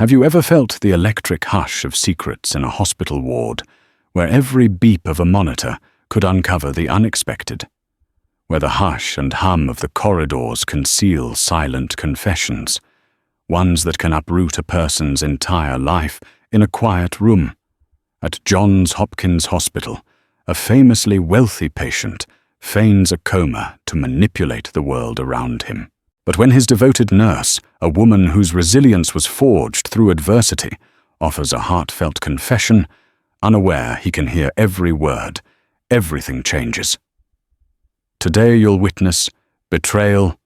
Have you ever felt the electric hush of secrets in a hospital ward, where every beep of a monitor could uncover the unexpected? Where the hush and hum of the corridors conceal silent confessions, ones that can uproot a person's entire life in a quiet room? At Johns Hopkins Hospital, a famously wealthy patient feigns a coma to manipulate the world around him. But when his devoted nurse, a woman whose resilience was forged through adversity, offers a heartfelt confession, unaware he can hear every word, everything changes. Today you'll witness betrayal,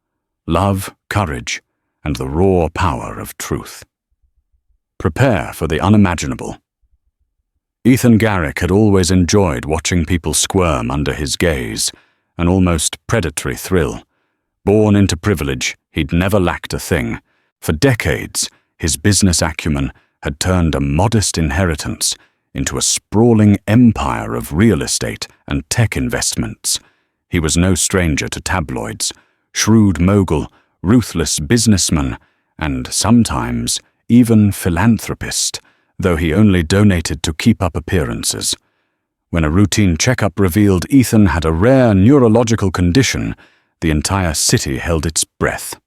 love, courage, and the raw power of truth. Prepare for the unimaginable. Ethan Garrick had always enjoyed watching people squirm under his gaze, an almost predatory thrill. Born into privilege, he'd never lacked a thing. For decades, his business acumen had turned a modest inheritance into a sprawling empire of real estate and tech investments. He was no stranger to tabloids, shrewd mogul, ruthless businessman, and sometimes even philanthropist, though he only donated to keep up appearances. When a routine checkup revealed Ethan had a rare neurological condition, the entire city held its breath.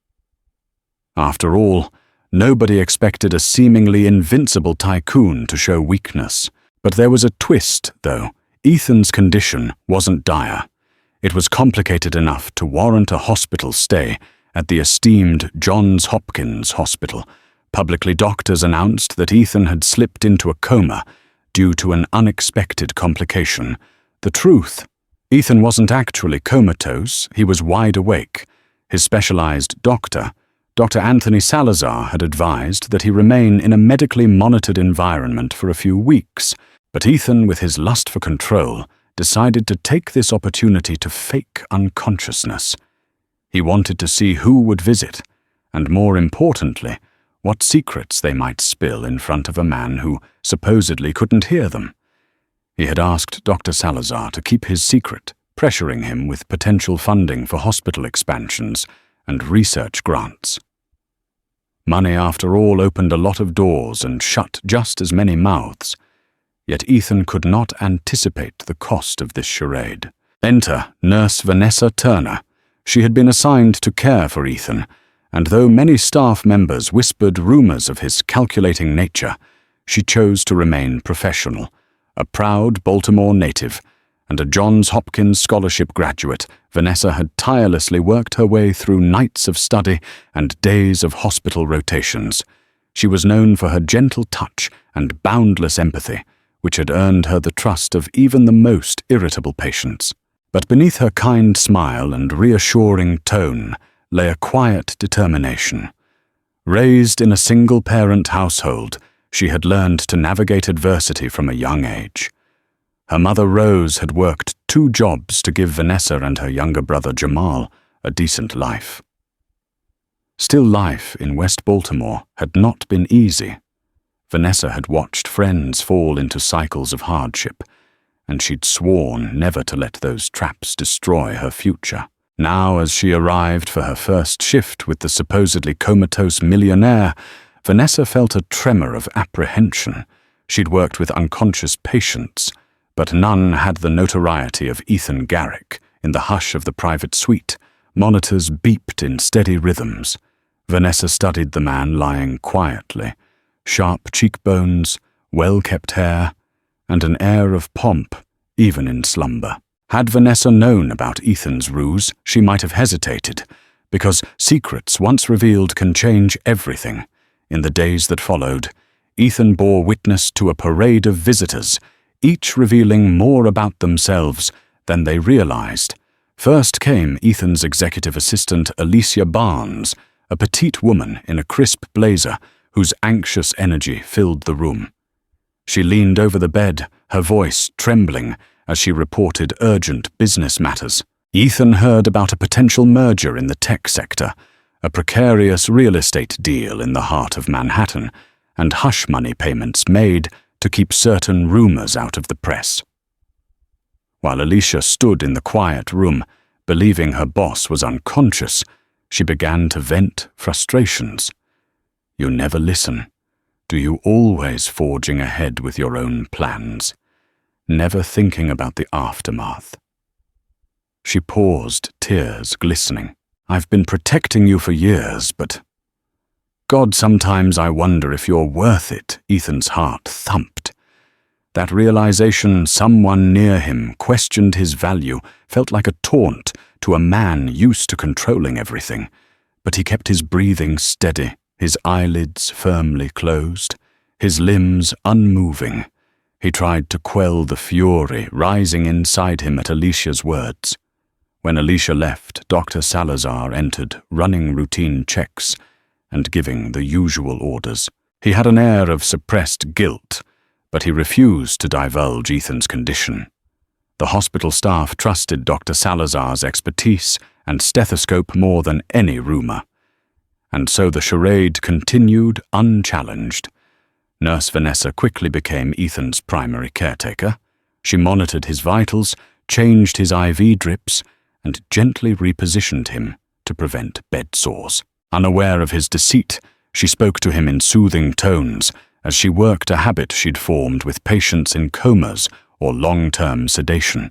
After all, nobody expected a seemingly invincible tycoon to show weakness. But there was a twist, though. Ethan's condition wasn't dire. It was complicated enough to warrant a hospital stay at the esteemed Johns Hopkins Hospital. Publicly, doctors announced that Ethan had slipped into a coma due to an unexpected complication. The truth: Ethan wasn't actually comatose, he was wide awake. His specialized doctor, Dr. Anthony Salazar, had advised that he remain in a medically monitored environment for a few weeks, but Ethan, with his lust for control, decided to take this opportunity to fake unconsciousness. He wanted to see who would visit, and more importantly, what secrets they might spill in front of a man who supposedly couldn't hear them. He had asked Dr. Salazar to keep his secret, pressuring him with potential funding for hospital expansions and research grants. Money, after all, opened a lot of doors and shut just as many mouths. Yet Ethan could not anticipate the cost of this charade. Enter Nurse Vanessa Turner. She had been assigned to care for Ethan, and though many staff members whispered rumors of his calculating nature, she chose to remain professional. A proud Baltimore native and a Johns Hopkins scholarship graduate, Vanessa had tirelessly worked her way through nights of study and days of hospital rotations. She was known for her gentle touch and boundless empathy, which had earned her the trust of even the most irritable patients. But beneath her kind smile and reassuring tone lay a quiet determination. Raised in a single-parent household, she had learned to navigate adversity from a young age. Her mother Rose had worked 2 jobs to give Vanessa and her younger brother Jamal a decent life. Still, life in West Baltimore had not been easy. Vanessa had watched friends fall into cycles of hardship, and she'd sworn never to let those traps destroy her future. Now, as she arrived for her first shift with the supposedly comatose millionaire, Vanessa felt a tremor of apprehension. She'd worked with unconscious patients, but none had the notoriety of Ethan Garrick. In the hush of the private suite, monitors beeped in steady rhythms. Vanessa studied the man lying quietly, sharp cheekbones, well-kept hair, and an air of pomp, even in slumber. Had Vanessa known about Ethan's ruse, she might have hesitated, because secrets once revealed can change everything. In the days that followed, Ethan bore witness to a parade of visitors, each revealing more about themselves than they realized. First came Ethan's executive assistant, Alicia Barnes, a petite woman in a crisp blazer whose anxious energy filled the room. She leaned over the bed, her voice trembling as she reported urgent business matters. Ethan heard about a potential merger in the tech sector, a precarious real estate deal in the heart of Manhattan, and hush money payments made to keep certain rumors out of the press. While Alicia stood in the quiet room, believing her boss was unconscious, she began to vent frustrations. "You never listen. Do you always forging ahead with your own plans, never thinking about the aftermath? She paused, tears glistening. I've been protecting you for years, but God, sometimes I wonder if you're worth it. Ethan's heart thumped. That realization someone near him questioned his value felt like a taunt to a man used to controlling everything, but he kept his breathing steady, his eyelids firmly closed, his limbs unmoving. He tried to quell the fury rising inside him at Alicia's words. When Alicia left, Dr. Salazar entered, running routine checks and giving the usual orders. He had an air of suppressed guilt, but he refused to divulge Ethan's condition. The hospital staff trusted Dr. Salazar's expertise and stethoscope more than any rumor. And so the charade continued unchallenged. Nurse Vanessa quickly became Ethan's primary caretaker. She monitored his vitals, changed his IV drips, and gently repositioned him to prevent bed sores. Unaware of his deceit, she spoke to him in soothing tones as she worked a habit she'd formed with patients in comas or long-term sedation.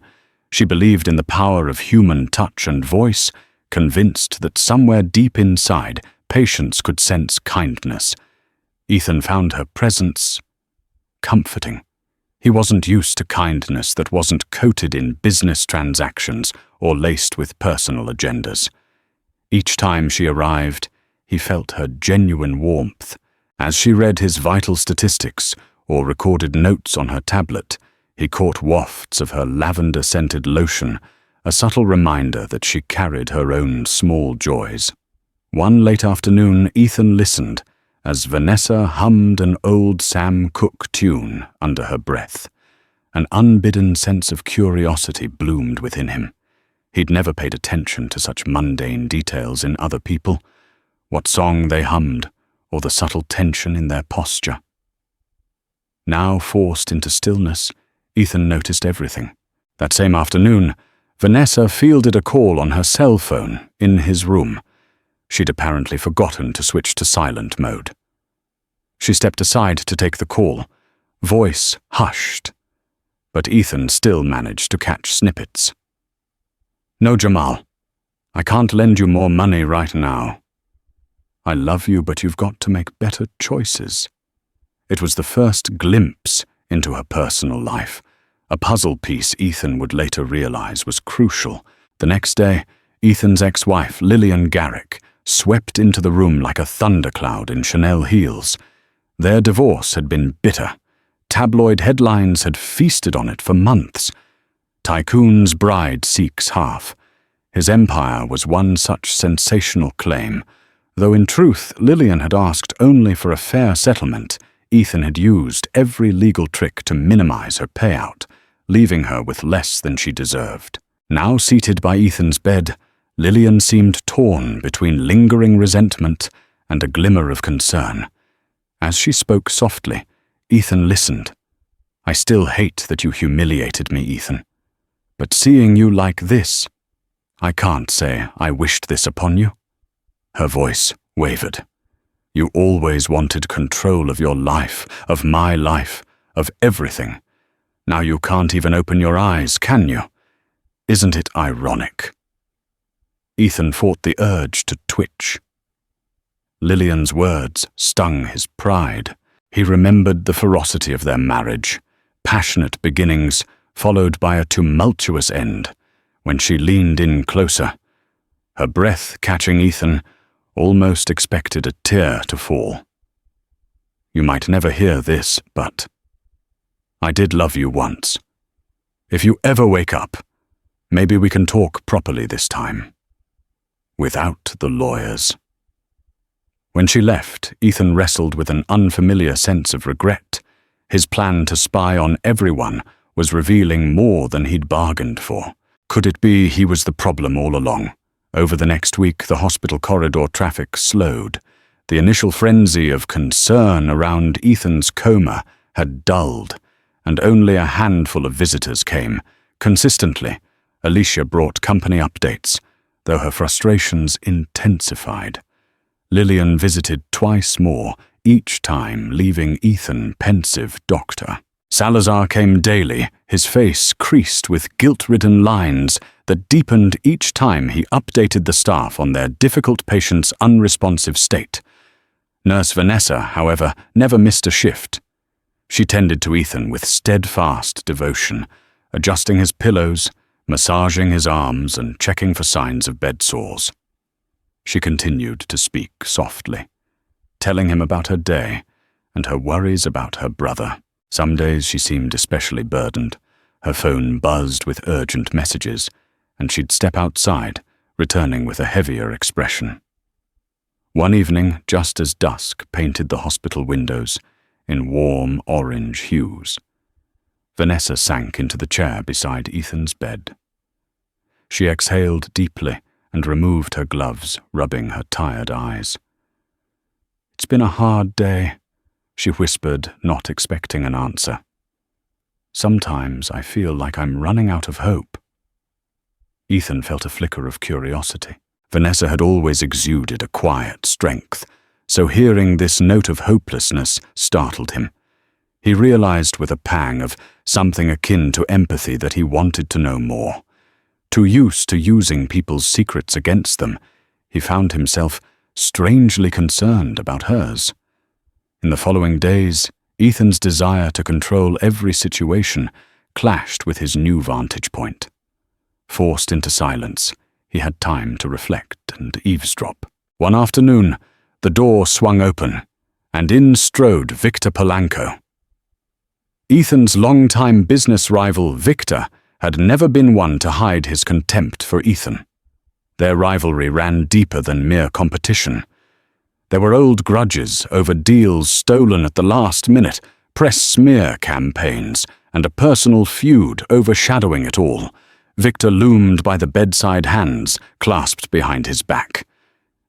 She believed in the power of human touch and voice, convinced that somewhere deep inside, patients could sense kindness. Ethan found her presence comforting. He wasn't used to kindness that wasn't coated in business transactions or laced with personal agendas. Each time she arrived, he felt her genuine warmth. As she read his vital statistics or recorded notes on her tablet, he caught wafts of her lavender-scented lotion, a subtle reminder that she carried her own small joys. One late afternoon, Ethan listened as Vanessa hummed an old Sam Cooke tune under her breath. An unbidden sense of curiosity bloomed within him. He'd never paid attention to such mundane details in other people, what song they hummed, or the subtle tension in their posture. Now forced into stillness, Ethan noticed everything. That same afternoon, Vanessa fielded a call on her cell phone in his room. She'd apparently forgotten to switch to silent mode. She stepped aside to take the call, voice hushed, but Ethan still managed to catch snippets. No, Jamal, I can't lend you more money right now. I love you, but you've got to make better choices. It was the first glimpse into her personal life, a puzzle piece Ethan would later realize was crucial. The next day, Ethan's ex-wife, Lillian Garrick, swept into the room like a thundercloud in Chanel heels. Their divorce had been bitter. Tabloid headlines had feasted on it for months. Tycoon's bride seeks half. His empire was one such sensational claim. Though in truth, Lillian had asked only for a fair settlement, Ethan had used every legal trick to minimize her payout, leaving her with less than she deserved. Now seated by Ethan's bed, Lillian seemed torn between lingering resentment and a glimmer of concern. As she spoke softly, Ethan listened. I still hate that you humiliated me, Ethan. But seeing you like this, I can't say I wished this upon you. Her voice wavered. You always wanted control of your life, of my life, of everything. Now you can't even open your eyes, can you? Isn't it ironic? Ethan fought the urge to twitch. Lillian's words stung his pride. He remembered the ferocity of their marriage, passionate beginnings followed by a tumultuous end, when she leaned in closer. Her breath catching Ethan, almost expected a tear to fall. You might never hear this, but I did love you once. If you ever wake up, maybe we can talk properly this time. Without the lawyers. When she left, Ethan wrestled with an unfamiliar sense of regret. His plan to spy on everyone was revealing more than he'd bargained for. Could it be he was the problem all along? Over the next week, the hospital corridor traffic slowed. The initial frenzy of concern around Ethan's coma had dulled, and only a handful of visitors came. Consistently, Alicia brought company updates, though her frustrations intensified. Lillian visited twice more, each time leaving Ethan pensive doctor. Salazar came daily, his face creased with guilt-ridden lines that deepened each time he updated the staff on their difficult patient's unresponsive state. Nurse Vanessa, however, never missed a shift. She tended to Ethan with steadfast devotion, adjusting his pillows, massaging his arms, and checking for signs of bed sores. She continued to speak softly, telling him about her day and her worries about her brother. Some days she seemed especially burdened. Her phone buzzed with urgent messages, and she'd step outside, returning with a heavier expression. One evening, just as dusk painted the hospital windows in warm orange hues, Vanessa sank into the chair beside Ethan's bed. She exhaled deeply and removed her gloves, rubbing her tired eyes. "It's been a hard day," she whispered, not expecting an answer. "Sometimes I feel like I'm running out of hope." Ethan felt a flicker of curiosity. Vanessa had always exuded a quiet strength, so hearing this note of hopelessness startled him. He realized with a pang of something akin to empathy that he wanted to know more. Too used to using people's secrets against them, he found himself strangely concerned about hers. In the following days, Ethan's desire to control every situation clashed with his new vantage point. Forced into silence, he had time to reflect and eavesdrop. One afternoon, the door swung open, and in strode Victor Polanco. Ethan's longtime business rival, Victor, had never been one to hide his contempt for Ethan. Their rivalry ran deeper than mere competition. There were old grudges over deals stolen at the last minute, press smear campaigns, and a personal feud overshadowing it all. Victor loomed by the bedside hands, clasped behind his back.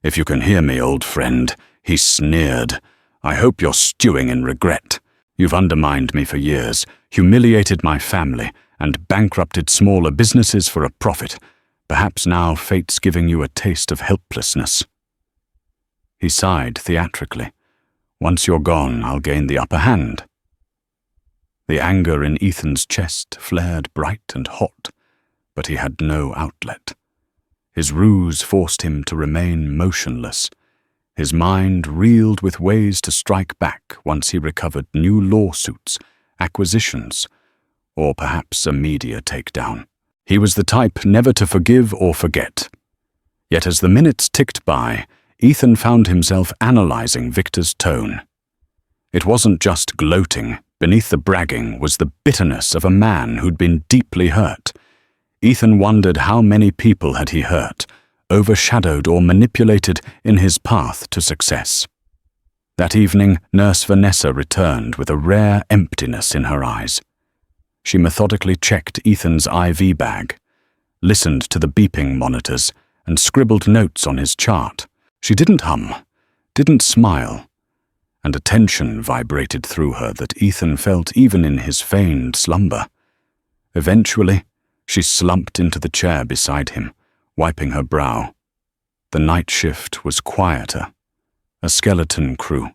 "If you can hear me, old friend," he sneered, "I hope you're stewing in regret. You've undermined me for years, humiliated my family, and bankrupted smaller businesses for a profit. Perhaps now fate's giving you a taste of helplessness." He sighed theatrically. "Once you're gone, I'll gain the upper hand." The anger in Ethan's chest flared bright and hot, but he had no outlet. His ruse forced him to remain motionless. His mind reeled with ways to strike back once he recovered new lawsuits, acquisitions, or perhaps a media takedown. He was the type never to forgive or forget. Yet as the minutes ticked by, Ethan found himself analyzing Victor's tone. It wasn't just gloating. Beneath the bragging was the bitterness of a man who'd been deeply hurt. Ethan wondered how many people had he hurt, overshadowed or manipulated in his path to success. That evening, Nurse Vanessa returned with a rare emptiness in her eyes. She methodically checked Ethan's IV bag, listened to the beeping monitors, and scribbled notes on his chart. She didn't hum, didn't smile, and a tension vibrated through her that Ethan felt even in his feigned slumber. Eventually, she slumped into the chair beside him, wiping her brow. The night shift was quieter, a skeleton crew.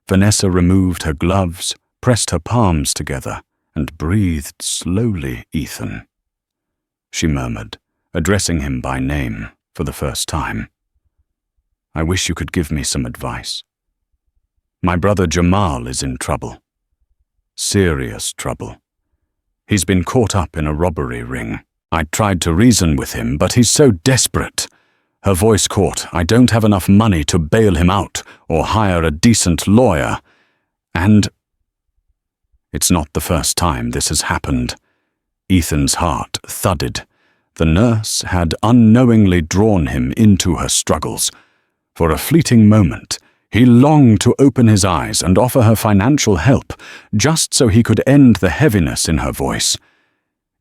Vanessa removed her gloves, pressed her palms together, and breathed slowly, "Ethan," she murmured, addressing him by name for the first time. "I wish you could give me some advice. My brother Jamal is in trouble. Serious trouble. He's been caught up in a robbery ring. I tried to reason with him, but he's so desperate." Her voice caught. "I don't have enough money to bail him out or hire a decent lawyer. And it's not the first time this has happened." Ethan's heart thudded. The nurse had unknowingly drawn him into her struggles. For a fleeting moment, he longed to open his eyes and offer her financial help, just so he could end the heaviness in her voice.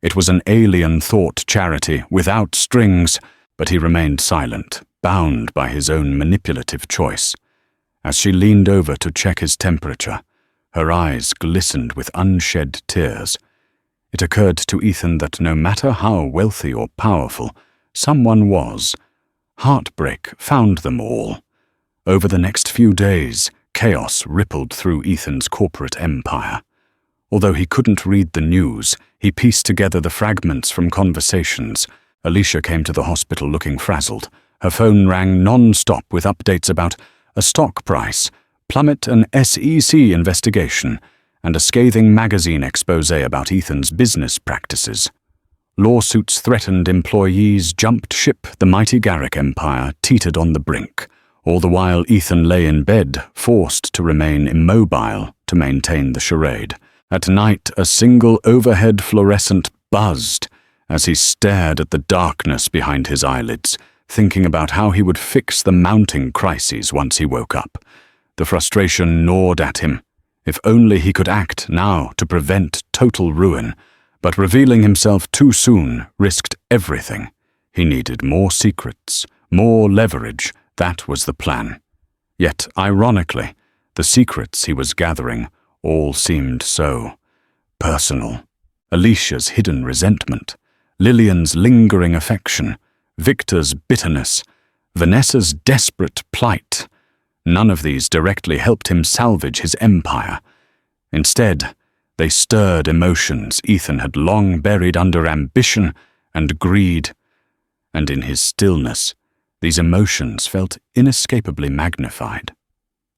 It was an alien thought charity without strings, but he remained silent, bound by his own manipulative choice. As she leaned over to check his temperature, her eyes glistened with unshed tears. It occurred to Ethan that no matter how wealthy or powerful someone was, heartbreak found them all. Over the next few days, chaos rippled through Ethan's corporate empire. Although he couldn't read the news, he pieced together the fragments from conversations. Alicia came to the hospital looking frazzled. Her phone rang non-stop with updates about a stock price, plummet an SEC investigation, and a scathing magazine expose about Ethan's business practices. Lawsuits threatened employees, jumped ship, the mighty Garrick empire teetered on the brink. All the while Ethan lay in bed, forced to remain immobile to maintain the charade. At night, a single overhead fluorescent buzzed as he stared at the darkness behind his eyelids, thinking about how he would fix the mounting crises once he woke up. The frustration gnawed at him. If only he could act now to prevent total ruin, but revealing himself too soon risked everything. He needed more secrets, more leverage. That was the plan. Yet, ironically, the secrets he was gathering all seemed so personal. Alicia's hidden resentment, Lillian's lingering affection, Victor's bitterness, Vanessa's desperate plight. None of these directly helped him salvage his empire. Instead, they stirred emotions Ethan had long buried under ambition and greed. And in his stillness, these emotions felt inescapably magnified.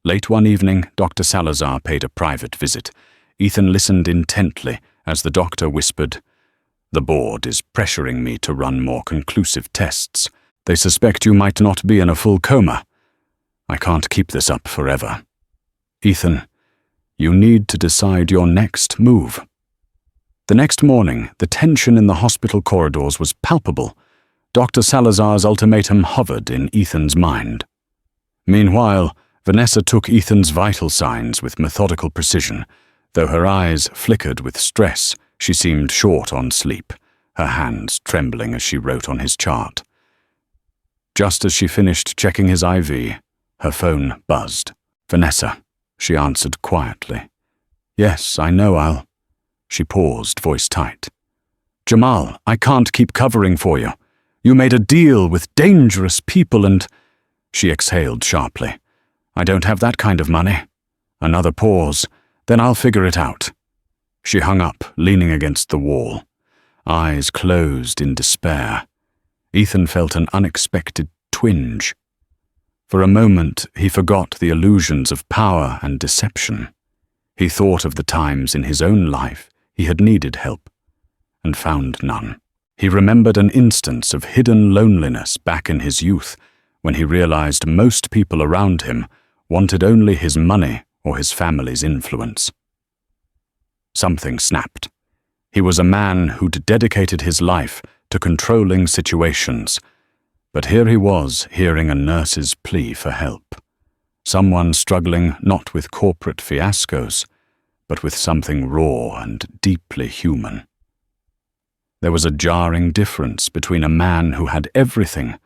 Late one evening, Dr. Salazar paid a private visit. Ethan listened intently as the doctor whispered, "The board is pressuring me to run more conclusive tests. They suspect you might not be in a full coma. I can't keep this up forever. Ethan, you need to decide your next move." The next morning, the tension in the hospital corridors was palpable. Dr. Salazar's ultimatum hovered in Ethan's mind. Meanwhile, Vanessa took Ethan's vital signs with methodical precision. Though her eyes flickered with stress, she seemed short on sleep, her hands trembling as she wrote on his chart. Just as she finished checking his IV, her phone buzzed. "Vanessa," she answered quietly. "Yes, I know I'll—" She paused, voice tight. "Jamal, I can't keep covering for you. You made a deal with dangerous people and—" She exhaled sharply. "I don't have that kind of money." Another pause. "Then I'll figure it out." She hung up, leaning against the wall, eyes closed in despair. Ethan felt an unexpected twinge. For a moment, he forgot the illusions of power and deception. He thought of the times in his own life he had needed help and found none. He remembered an instance of hidden loneliness back in his youth when he realized most people around him wanted only his money or his family's influence. Something snapped. He was a man who'd dedicated his life to controlling situations, but here he was hearing a nurse's plea for help. Someone struggling not with corporate fiascos, but with something raw and deeply human. There was a jarring difference between a man who had everything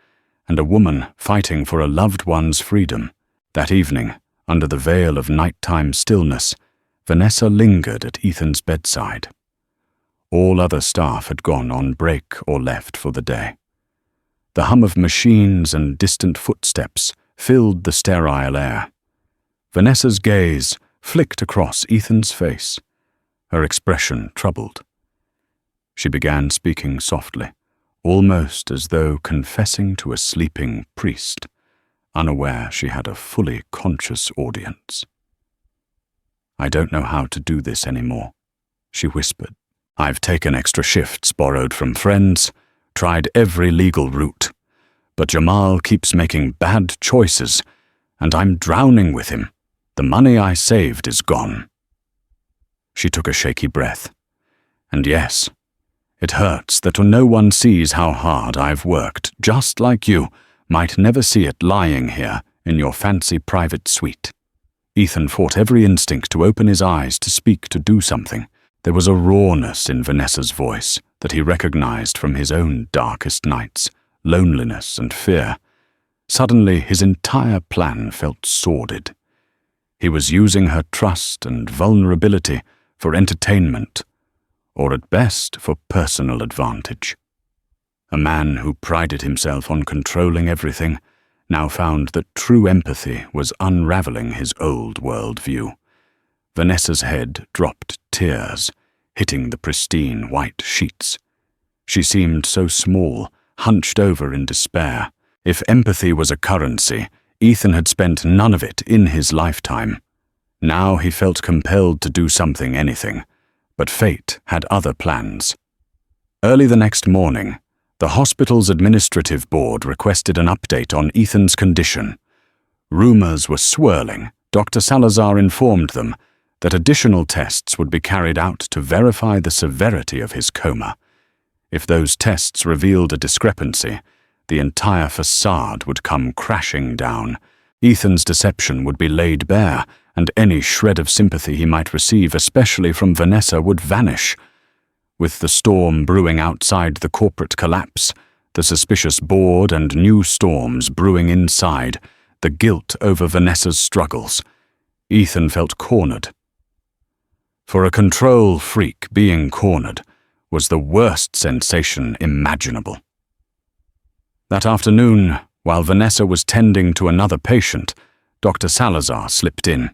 and a woman fighting for a loved one's freedom. That evening, under the veil of nighttime stillness, Vanessa lingered at Ethan's bedside. All other staff had gone on break or left for the day. The hum of machines and distant footsteps filled the sterile air. Vanessa's gaze flicked across Ethan's face, her expression troubled. She began speaking softly, almost as though confessing to a sleeping priest, unaware she had a fully conscious audience. "I don't know how to do this anymore," she whispered. "I've taken extra shifts borrowed from friends, tried every legal route, but Jamal keeps making bad choices, and I'm drowning with him. The money I saved is gone." She took a shaky breath. "And yes, it hurts that no one sees how hard I've worked, just like you might never see it lying here in your fancy private suite." Ethan fought every instinct to open his eyes, to speak, to do something. There was a rawness in Vanessa's voice that he recognized from his own darkest nights, loneliness and fear. Suddenly, his entire plan felt sordid. He was using her trust and vulnerability for entertainment, or at best for personal advantage. A man who prided himself on controlling everything now found that true empathy was unraveling his old world view. Vanessa's head dropped tears, hitting the pristine white sheets. She seemed so small, hunched over in despair. If empathy was a currency, Ethan had spent none of it in his lifetime. Now he felt compelled to do anything, but fate had other plans. Early the next morning, the hospital's administrative board requested an update on Ethan's condition. Rumors were swirling. Dr. Salazar informed them that additional tests would be carried out to verify the severity of his coma. If those tests revealed a discrepancy, the entire facade would come crashing down. Ethan's deception would be laid bare, and any shred of sympathy he might receive, especially from Vanessa, would vanish. With the storm brewing outside the corporate collapse, the suspicious board and new storms brewing inside, the guilt over Vanessa's struggles, Ethan felt cornered. For a control freak, being cornered was the worst sensation imaginable. That afternoon, while Vanessa was tending to another patient, Dr. Salazar slipped in.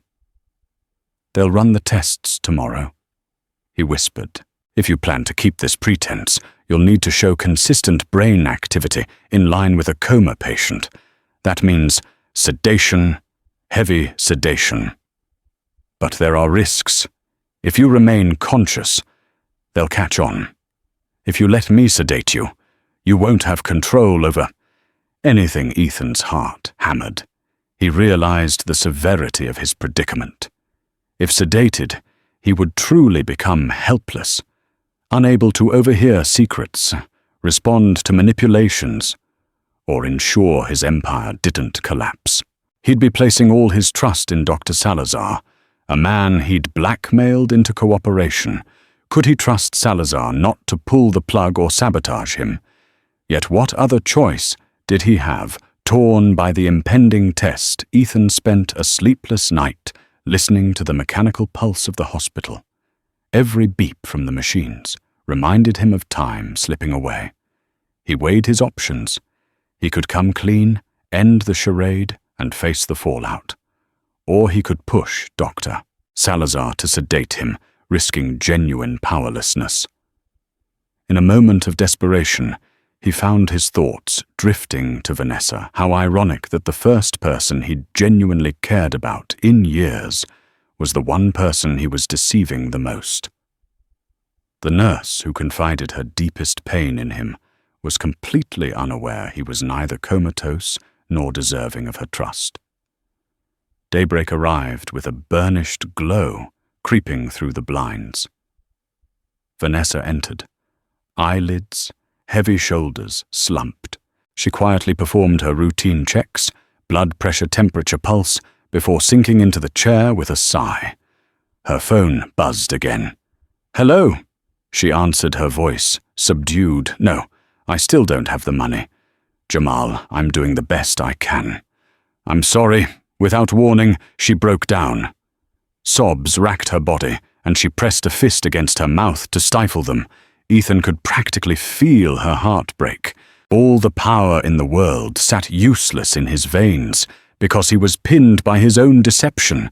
"They'll run the tests tomorrow," he whispered. "If you plan to keep this pretense, you'll need to show consistent brain activity in line with a coma patient. That means sedation, heavy sedation. But there are risks. If you remain conscious, they'll catch on. If you let me sedate you, you won't have control over..." Anything. Ethan's heart hammered. He realized the severity of his predicament. If sedated, he would truly become helpless, unable to overhear secrets, respond to manipulations, or ensure his empire didn't collapse. He'd be placing all his trust in Dr. Salazar, a man he'd blackmailed into cooperation. Could he trust Salazar not to pull the plug or sabotage him? Yet what other choice did he have? Torn by the impending test, Ethan spent a sleepless night listening to the mechanical pulse of the hospital. Every beep from the machines reminded him of time slipping away. He weighed his options. He could come clean, end the charade, and face the fallout. Or he could push Dr. Salazar to sedate him, risking genuine powerlessness. In a moment of desperation, he found his thoughts drifting to Vanessa. How ironic that the first person he'd genuinely cared about in years was the one person he was deceiving the most. The nurse who confided her deepest pain in him was completely unaware he was neither comatose nor deserving of her trust. Daybreak arrived with a burnished glow creeping through the blinds. Vanessa entered. Eyelids, heavy shoulders slumped. She quietly performed her routine checks, blood pressure, temperature, pulse, before sinking into the chair with a sigh. Her phone buzzed again. "Hello," she answered, her voice subdued. "No, I still don't have the money. Jamal, I'm doing the best I can. I'm sorry." Without warning, she broke down. Sobs racked her body, and she pressed a fist against her mouth to stifle them. Ethan could practically feel her heart break. All the power in the world sat useless in his veins because he was pinned by his own deception.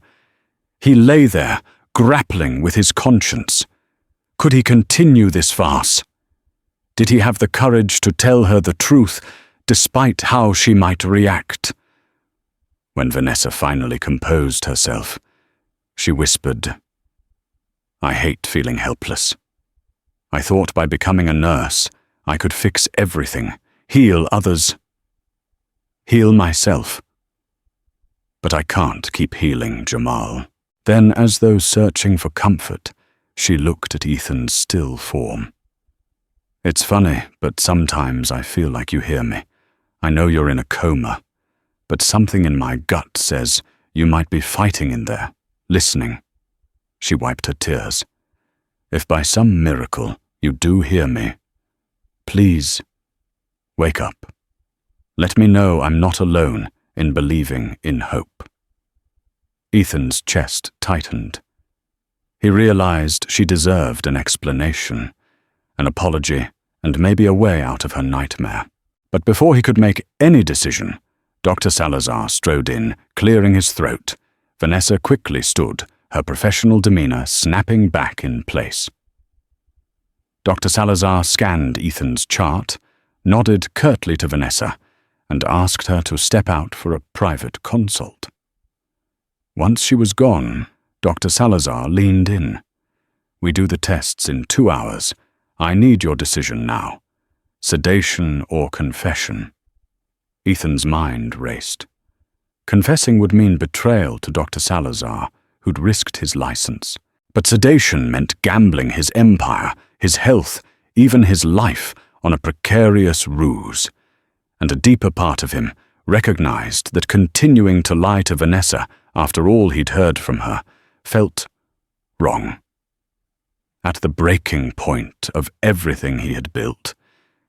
He lay there, grappling with his conscience. Could he continue this farce? Did he have the courage to tell her the truth, despite how she might react? When Vanessa finally composed herself, she whispered, "I hate feeling helpless. I thought by becoming a nurse, I could fix everything, heal others, heal myself. But I can't keep healing Jamal." Then, as though searching for comfort, she looked at Ethan's still form. "It's funny, but sometimes I feel like you hear me. I know you're in a coma, but something in my gut says you might be fighting in there, listening." She wiped her tears. "If by some miracle you do hear me, please, wake up. Let me know I'm not alone in believing in hope." Ethan's chest tightened. He realized she deserved an explanation, an apology, and maybe a way out of her nightmare. But before he could make any decision, Dr. Salazar strode in, clearing his throat. Vanessa quickly stood, her professional demeanor snapping back in place. Dr. Salazar scanned Ethan's chart, nodded curtly to Vanessa, and asked her to step out for a private consult. Once she was gone, Dr. Salazar leaned in. "We do the tests in 2 hours. I need your decision now. Sedation or confession?" Ethan's mind raced. Confessing would mean betrayal to Dr. Salazar, who'd risked his license. But sedation meant gambling his empire, his health, even his life on a precarious ruse. And a deeper part of him recognized that continuing to lie to Vanessa after all he'd heard from her felt wrong. At the breaking point of everything he had built,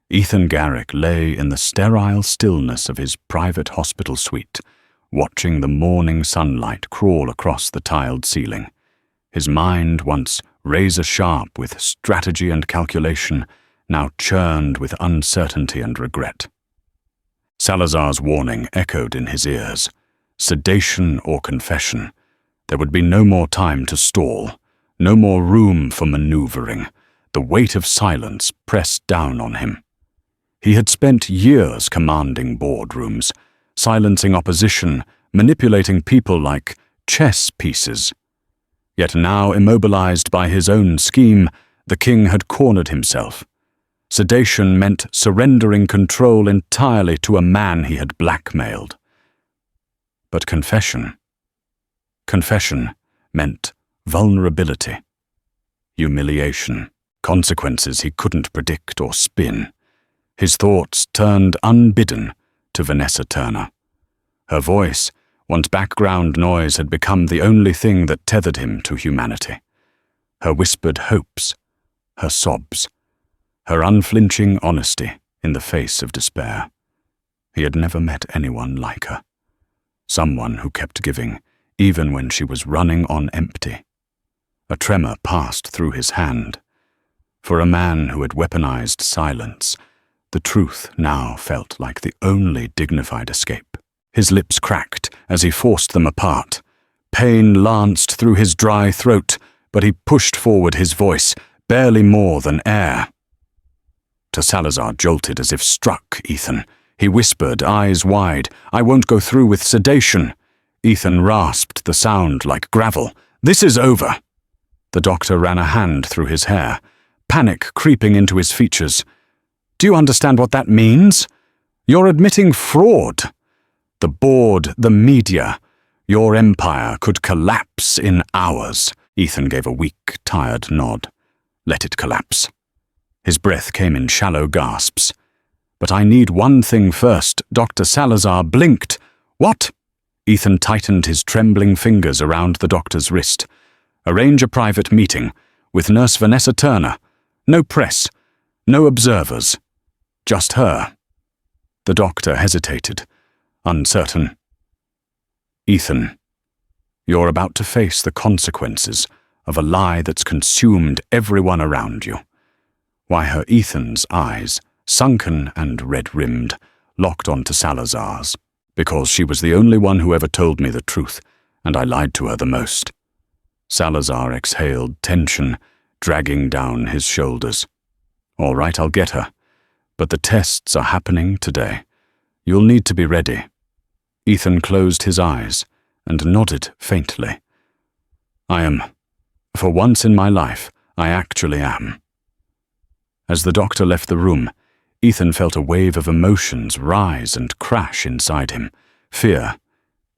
Ethan Garrick lay in the sterile stillness of his private hospital suite, watching the morning sunlight crawl across the tiled ceiling. His mind, once razor-sharp with strategy and calculation, now churned with uncertainty and regret. Salazar's warning echoed in his ears. Sedation or confession. There would be no more time to stall, no more room for maneuvering. The weight of silence pressed down on him. He had spent years commanding boardrooms, silencing opposition, manipulating people like chess pieces. Yet now, immobilized by his own scheme, the king had cornered himself. Sedation meant surrendering control entirely to a man he had blackmailed. But confession meant vulnerability, humiliation, consequences he couldn't predict or spin. His thoughts turned unbidden to Vanessa Turner. Her voice, once background noise, had become the only thing that tethered him to humanity. Her whispered hopes, her sobs, her unflinching honesty in the face of despair. He had never met anyone like her. Someone who kept giving, even when she was running on empty. A tremor passed through his hand. For a man who had weaponized silence, the truth now felt like the only dignified escape. His lips cracked as he forced them apart. Pain lanced through his dry throat, but he pushed forward his voice, barely more than air. To Salazar jolted as if struck Ethan. He whispered, eyes wide, "I won't go through with sedation." Ethan rasped the sound like gravel. "This is over." The doctor ran a hand through his hair, panic creeping into his features. "Do you understand what that means? You're admitting fraud. The board, the media, your empire could collapse in hours." Ethan gave a weak, tired nod. "Let it collapse." His breath came in shallow gasps. "But I need one thing first." Dr. Salazar blinked. "What?" Ethan tightened his trembling fingers around the doctor's wrist. "Arrange a private meeting with Nurse Vanessa Turner. No press, no observers. Just her." The doctor hesitated, uncertain. "Ethan, you're about to face the consequences of a lie that's consumed everyone around you." Why, her Ethan's eyes, sunken and red-rimmed, locked onto Salazar's. "Because she was the only one who ever told me the truth, and I lied to her the most." Salazar exhaled tension, dragging down his shoulders. "All right, I'll get her. But the tests are happening today. You'll need to be ready." Ethan closed his eyes and nodded faintly. "I am. For once in my life, I actually am." As the doctor left the room, Ethan felt a wave of emotions rise and crash inside him. Fear,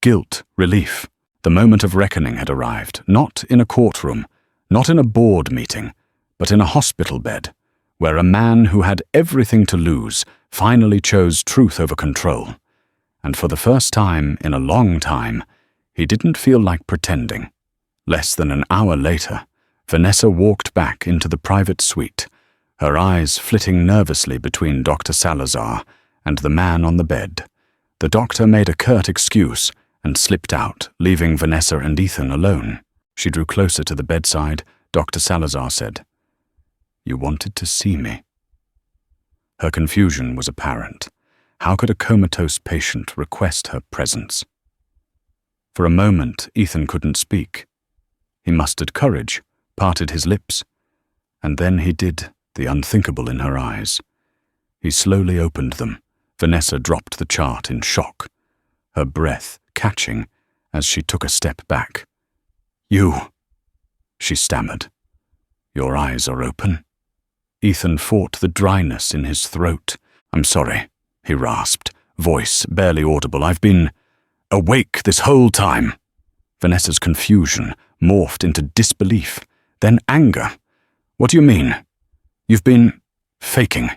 guilt, relief. The moment of reckoning had arrived, not in a courtroom, not in a board meeting, but in a hospital bed, where a man who had everything to lose finally chose truth over control. And for the first time in a long time, he didn't feel like pretending. Less than an hour later, Vanessa walked back into the private suite, her eyes flitting nervously between Dr. Salazar and the man on the bed. The doctor made a curt excuse and slipped out, leaving Vanessa and Ethan alone. She drew closer to the bedside. Dr. Salazar said, "You wanted to see me." Her confusion was apparent. How could a comatose patient request her presence? For a moment, Ethan couldn't speak. He mustered courage, parted his lips, and then he did the unthinkable in her eyes. He slowly opened them. Vanessa dropped the chart in shock, her breath catching as she took a step back. "You," she stammered. "Your eyes are open." Ethan fought the dryness in his throat. "I'm sorry," he rasped, voice barely audible. "I've been awake this whole time." Vanessa's confusion morphed into disbelief, then anger. "What do you mean? You've been faking."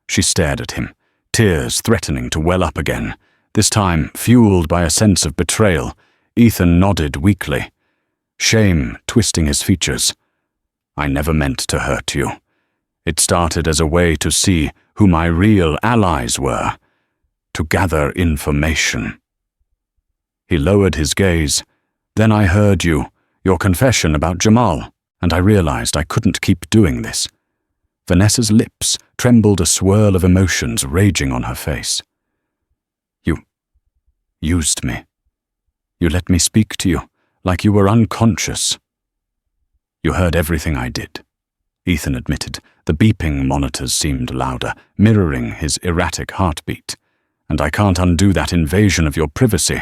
She stared at him, tears threatening to well up again, this time fueled by a sense of betrayal. Ethan nodded weakly, shame twisting his features. "I never meant to hurt you. It started as a way to see who my real allies were, to gather information." He lowered his gaze. "Then I heard your confession about Jamal, and I realized I couldn't keep doing this." Vanessa's lips trembled, a swirl of emotions raging on her face. "You used me. You let me speak to you like you were unconscious." "You heard everything I did," Ethan admitted. The beeping monitors seemed louder, mirroring his erratic heartbeat. "And I can't undo that invasion of your privacy,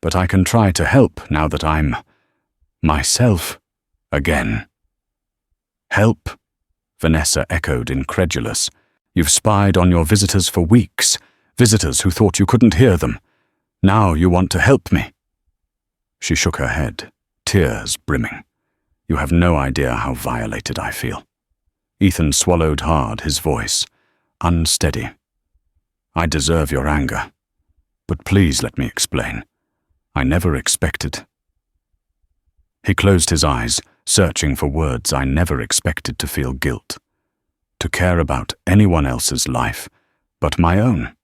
but I can try to help now that I'm myself again." "Help?" Vanessa echoed, incredulous. "You've spied on your visitors for weeks, visitors who thought you couldn't hear them. Now you want to help me?" She shook her head, tears brimming. "You have no idea how violated I feel." Ethan swallowed hard, his voice unsteady. "I deserve your anger, but please let me explain. I never expected." He closed his eyes, searching for words. "I never expected to feel guilt, to care about anyone else's life but my own."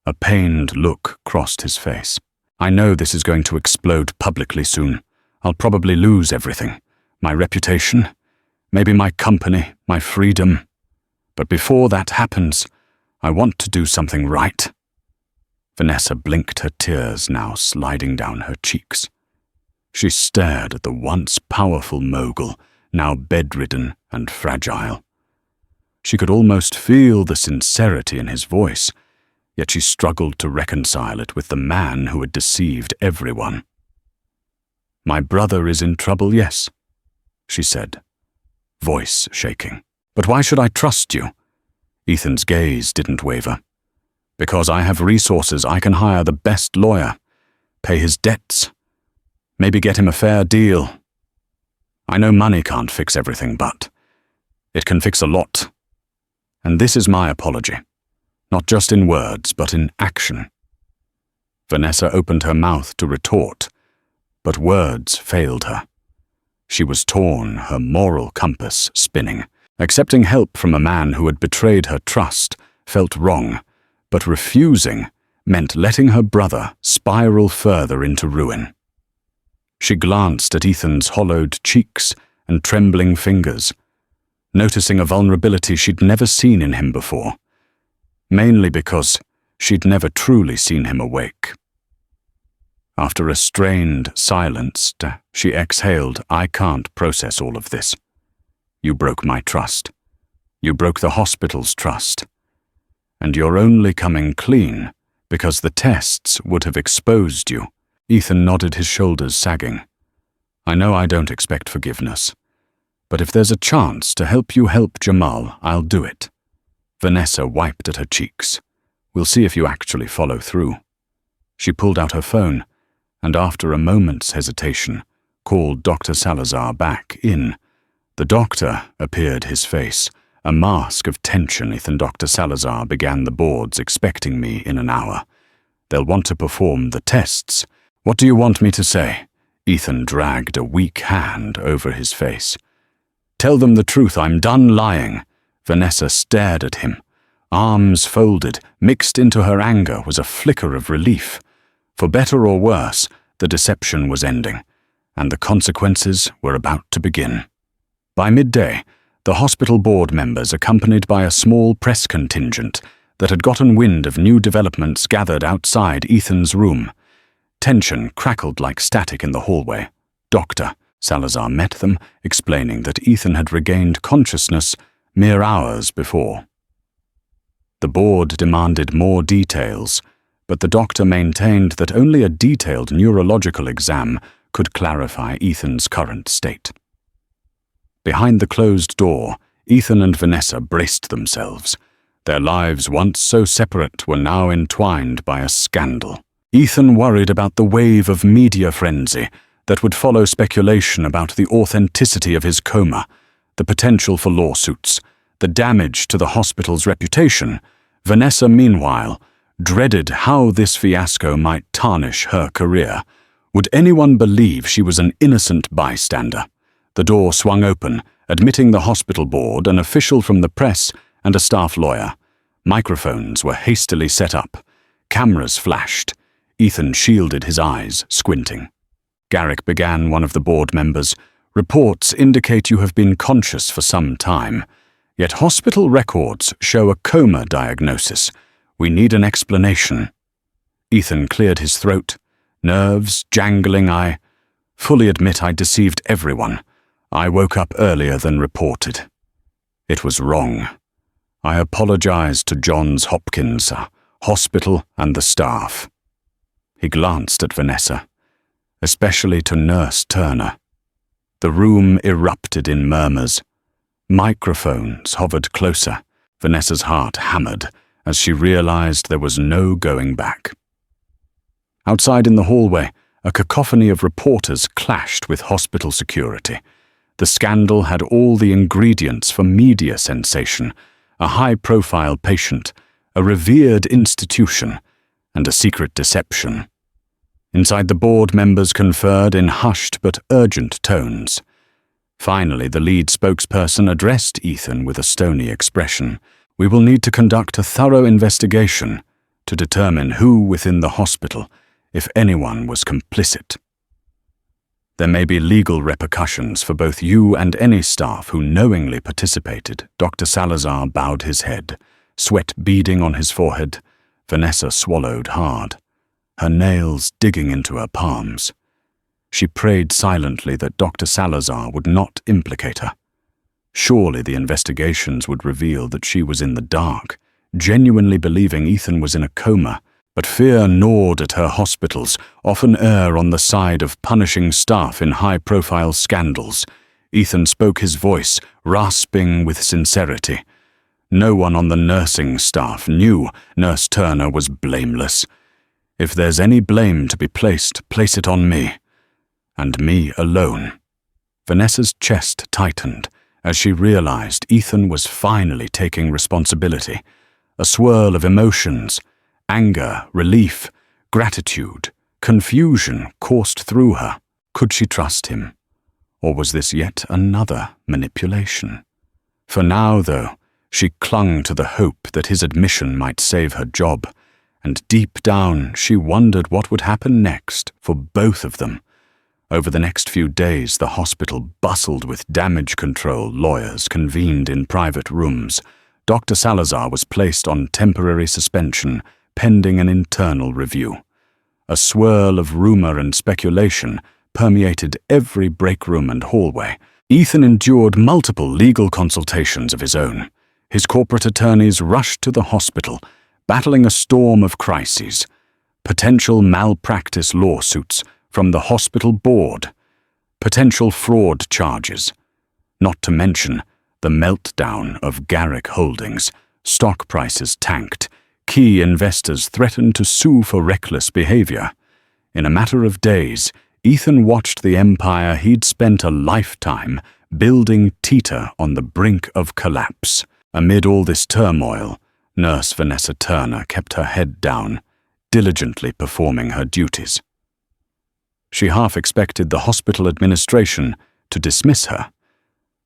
A pained look crossed his face. "I know this is going to explode publicly soon. I'll probably lose everything. My reputation, maybe my company, my freedom. But before that happens, I want to do something right." Vanessa blinked, her tears now sliding down her cheeks. She stared at the once powerful mogul, now bedridden and fragile. She could almost feel the sincerity in his voice, yet she struggled to reconcile it with the man who had deceived everyone. "My brother is in trouble, yes," she said, voice shaking. "But why should I trust you?" Ethan's gaze didn't waver. "Because I have resources. I can hire the best lawyer, pay his debts, maybe get him a fair deal. I know money can't fix everything, but it can fix a lot. And this is my apology, not just in words, but in action." Vanessa opened her mouth to retort, but words failed her. She was torn, her moral compass spinning. Accepting help from a man who had betrayed her trust felt wrong, but refusing meant letting her brother spiral further into ruin. She glanced at Ethan's hollowed cheeks and trembling fingers, noticing a vulnerability she'd never seen in him before, mainly because she'd never truly seen him awake. After a strained silence, she exhaled, "I can't process all of this. You broke my trust. You broke the hospital's trust. And you're only coming clean because the tests would have exposed you." Ethan nodded, his shoulders sagging. "I know I don't expect forgiveness, but if there's a chance to help you help Jamal, I'll do it." Vanessa wiped at her cheeks. "We'll see if you actually follow through." She pulled out her phone, and after a moment's hesitation, called Dr. Salazar back in. The doctor appeared, his face a mask of tension. "Ethan, Dr. Salazar began the boards expecting me in an hour. They'll want to perform the tests." "What do you want me to say?" Ethan dragged a weak hand over his face. "Tell them the truth. I'm done lying." Vanessa stared at him. Arms folded, mixed into her anger was a flicker of relief. For better or worse, the deception was ending, and the consequences were about to begin. By midday, the hospital board members, accompanied by a small press contingent, that had gotten wind of new developments gathered outside Ethan's room. Tension crackled like static in the hallway. Dr. Salazar met them, explaining that Ethan had regained consciousness mere hours before. The board demanded more details, but the doctor maintained that only a detailed neurological exam could clarify Ethan's current state. Behind the closed door, Ethan and Vanessa braced themselves. Their lives, once so separate, were now entwined by a scandal. Ethan worried about the wave of media frenzy that would follow speculation about the authenticity of his coma, the potential for lawsuits, the damage to the hospital's reputation. Vanessa, meanwhile, dreaded how this fiasco might tarnish her career. Would anyone believe she was an innocent bystander? The door swung open, admitting the hospital board, an official from the press, and a staff lawyer. Microphones were hastily set up. Cameras flashed. Ethan shielded his eyes, squinting. Garrick began, one of the board members. Reports indicate you have been conscious for some time. Yet hospital records show a coma diagnosis. We need an explanation. Ethan cleared his throat. Nerves jangling. I fully admit I deceived everyone. I woke up earlier than reported. It was wrong. I apologized to Johns Hopkins Hospital and the staff. He glanced at Vanessa, especially to Nurse Turner. The room erupted in murmurs. Microphones hovered closer. Vanessa's heart hammered as she realized there was no going back. Outside in the hallway, a cacophony of reporters clashed with hospital security. The scandal had all the ingredients for media sensation: a high-profile patient, a revered institution, and a secret deception. Inside, the board members conferred in hushed but urgent tones. Finally, the lead spokesperson addressed Ethan with a stony expression. We will need to conduct a thorough investigation to determine who within the hospital, if anyone, was complicit. There may be legal repercussions for both you and any staff who knowingly participated. Dr. Salazar bowed his head, sweat beading on his forehead. Vanessa swallowed hard, her nails digging into her palms. She prayed silently that Dr. Salazar would not implicate her. Surely the investigations would reveal that she was in the dark, genuinely believing Ethan was in a coma. But fear gnawed at her. Hospitals often err on the side of punishing staff in high-profile scandals. Ethan spoke, his voice rasping with sincerity. No one on the nursing staff knew Nurse Turner was blameless. If there's any blame to be placed, place it on me. And me alone. Vanessa's chest tightened as she realized Ethan was finally taking responsibility. A swirl of emotions, anger, relief, gratitude, confusion coursed through her. Could she trust him? Or was this yet another manipulation? For now, though, she clung to the hope that his admission might save her job, and deep down she wondered what would happen next for both of them. Over the next few days, the hospital bustled with damage control lawyers convened in private rooms. Dr. Salazar was placed on temporary suspension, pending an internal review. A swirl of rumor and speculation permeated every break room and hallway. Ethan endured multiple legal consultations of his own. His corporate attorneys rushed to the hospital, battling a storm of crises. Potential malpractice lawsuits from the hospital board, potential fraud charges, not to mention the meltdown of Garrick Holdings. Stock prices tanked. Key investors threatened to sue for reckless behavior. In a matter of days, Ethan watched the empire he'd spent a lifetime building teeter on the brink of collapse. Amid all this turmoil, Nurse Vanessa Turner kept her head down, diligently performing her duties. She half expected the hospital administration to dismiss her,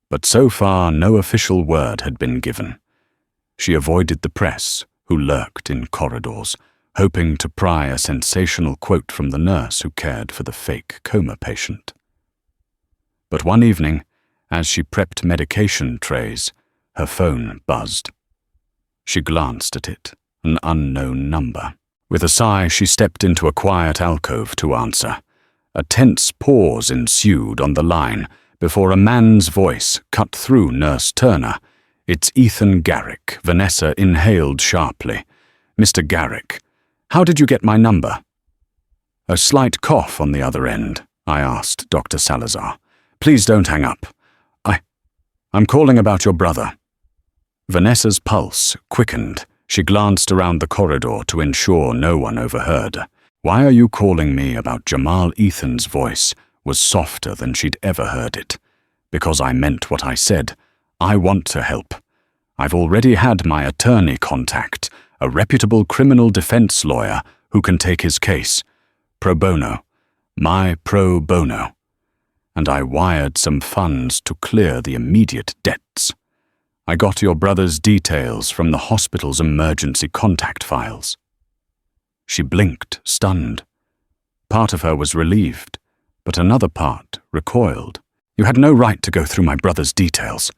but so far no official word had been given. She avoided the press, who lurked in corridors, hoping to pry a sensational quote from the nurse who cared for the fake coma patient. But one evening, as she prepped medication trays, her phone buzzed. She glanced at it, An unknown number. With a sigh, she stepped into a quiet alcove to answer. A tense pause ensued on the line before a man's voice cut through Nurse Turner. "It's Ethan Garrick," Vanessa inhaled sharply. "Mr. Garrick, how did you get my number?" A slight cough on the other end. I asked Dr. Salazar. "Please don't hang up. I'm calling about your brother." Vanessa's pulse quickened. She glanced around the corridor to ensure no one overheard. "Why are you calling me about Jamal?" Ethan's voice was softer than she'd ever heard it. "Because I meant what I said. I want to help. I've already had my attorney contact, a reputable criminal defense lawyer who can take his case. Pro bono. My pro bono. And I wired some funds to clear the immediate debts. I got your brother's details from the hospital's emergency contact files." She blinked, stunned. Part of her was relieved, but another part recoiled. "You had no right to go through my brother's details.